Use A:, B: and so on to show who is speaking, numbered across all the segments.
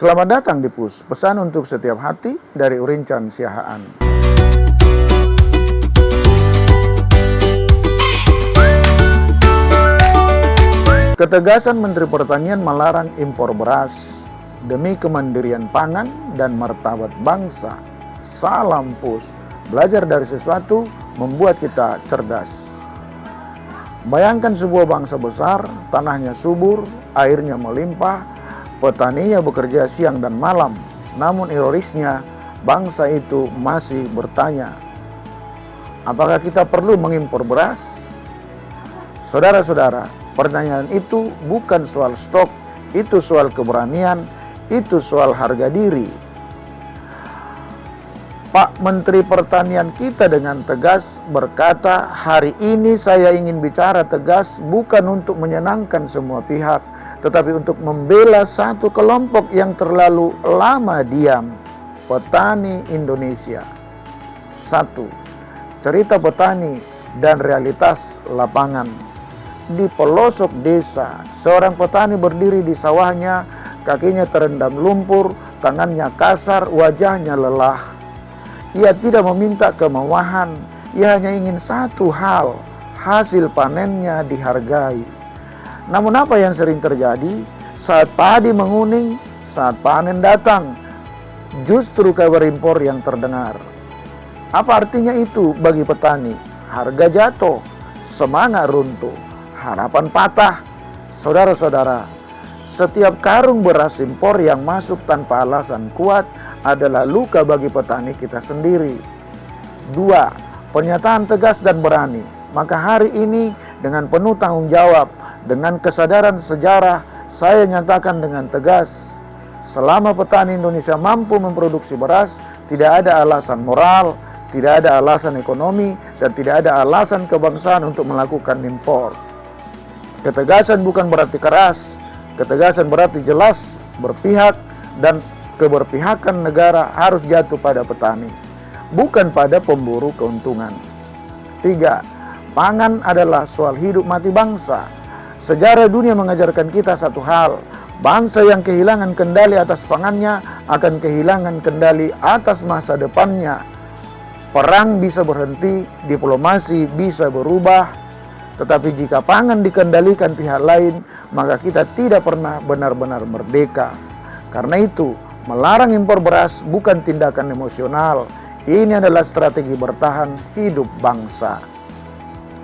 A: Selamat datang di PUS, pesan untuk setiap hati dari Urincan Siahaan. Ketegasan Menteri Pertanian melarang impor beras demi kemandirian pangan dan martabat bangsa. Salam PUS, belajar dari sesuatu membuat kita cerdas. Bayangkan sebuah bangsa besar, tanahnya subur, airnya melimpah, petaninya bekerja siang dan malam. Namun ironisnya, bangsa itu masih bertanya, apakah kita perlu mengimpor beras? Saudara-saudara, pertanyaan itu bukan soal stok, itu soal keberanian, itu soal harga diri. Pak Menteri Pertanian kita dengan tegas berkata, hari ini saya ingin bicara tegas bukan untuk menyenangkan semua pihak, tetapi untuk membela satu kelompok yang terlalu lama diam, petani Indonesia. 1. Cerita petani dan realitas lapangan. Di pelosok desa, seorang petani berdiri di sawahnya, kakinya terendam lumpur, tangannya kasar, wajahnya lelah. Ia tidak meminta kemewahan, ia hanya ingin satu hal, hasil panennya dihargai. Namun apa yang sering terjadi? Saat padi menguning, saat panen datang, justru kabar impor yang terdengar. Apa artinya itu bagi petani? Harga jatuh, semangat runtuh, harapan patah. Saudara-saudara, setiap karung beras impor yang masuk tanpa alasan kuat adalah luka bagi petani kita sendiri. 2. Pernyataan tegas dan berani. Maka hari ini dengan penuh tanggung jawab, dengan kesadaran sejarah, saya nyatakan dengan tegas, selama petani Indonesia mampu memproduksi beras, tidak ada alasan moral, tidak ada alasan ekonomi, dan tidak ada alasan kebangsaan untuk melakukan impor. Ketegasan bukan berarti keras, ketegasan berarti jelas, berpihak, dan keberpihakan negara harus jatuh pada petani, bukan pada pemburu keuntungan. 3. Pangan adalah soal hidup mati bangsa. Sejarah dunia mengajarkan kita satu hal, bangsa yang kehilangan kendali atas pangannya akan kehilangan kendali atas masa depannya. Perang bisa berhenti, diplomasi bisa berubah, tetapi jika pangan dikendalikan pihak lain, maka kita tidak pernah benar-benar merdeka. Karena itu, melarang impor beras bukan tindakan emosional. Ini adalah strategi bertahan hidup bangsa.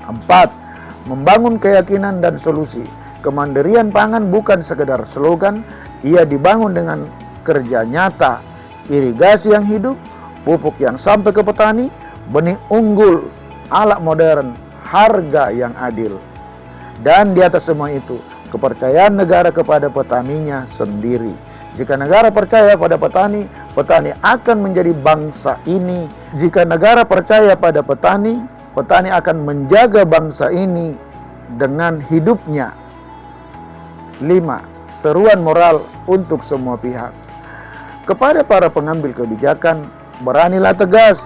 A: 4. Membangun keyakinan dan solusi. Kemandirian pangan bukan sekedar slogan, ia dibangun dengan kerja nyata, irigasi yang hidup, pupuk yang sampai ke petani, benih unggul, alat modern, harga yang adil. Dan di atas semua itu, kepercayaan negara kepada petaninya sendiri. Jika negara percaya pada petani, petani akan menjadi bangsa ini. Jika negara percaya pada petani, petani akan menjaga bangsa ini dengan hidupnya. 5. Seruan moral untuk semua pihak. Kepada para pengambil kebijakan, beranilah tegas.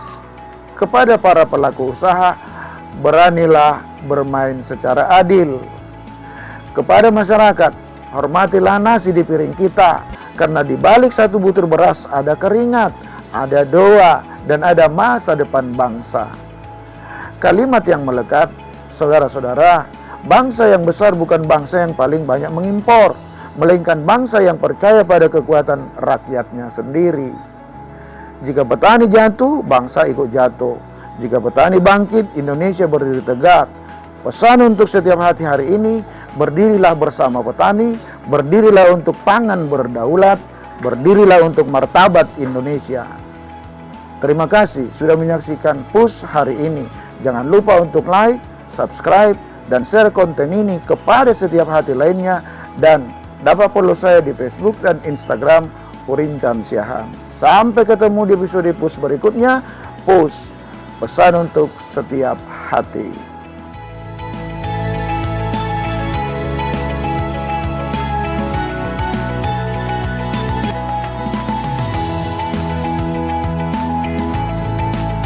A: Kepada para pelaku usaha, beranilah bermain secara adil. Kepada masyarakat, hormatilah nasi di piring kita, karena di balik satu butir beras ada keringat, ada doa, dan ada masa depan bangsa. Kalimat yang melekat, saudara-saudara, bangsa yang besar bukan bangsa yang paling banyak mengimpor, melainkan bangsa yang percaya pada kekuatan rakyatnya sendiri. Jika petani jatuh, bangsa ikut jatuh. Jika petani bangkit, Indonesia berdiri tegak. Pesan untuk setiap hati hari ini, berdirilah bersama petani, berdirilah untuk pangan berdaulat, berdirilah untuk martabat Indonesia. Terima kasih sudah menyaksikan PUS hari ini. Jangan lupa untuk like, subscribe, dan share konten ini kepada setiap hati lainnya. Dan dapat follow saya di Facebook dan Instagram Urincan Siahaan. Sampai ketemu di episode PUS berikutnya. PUS, pesan untuk setiap hati.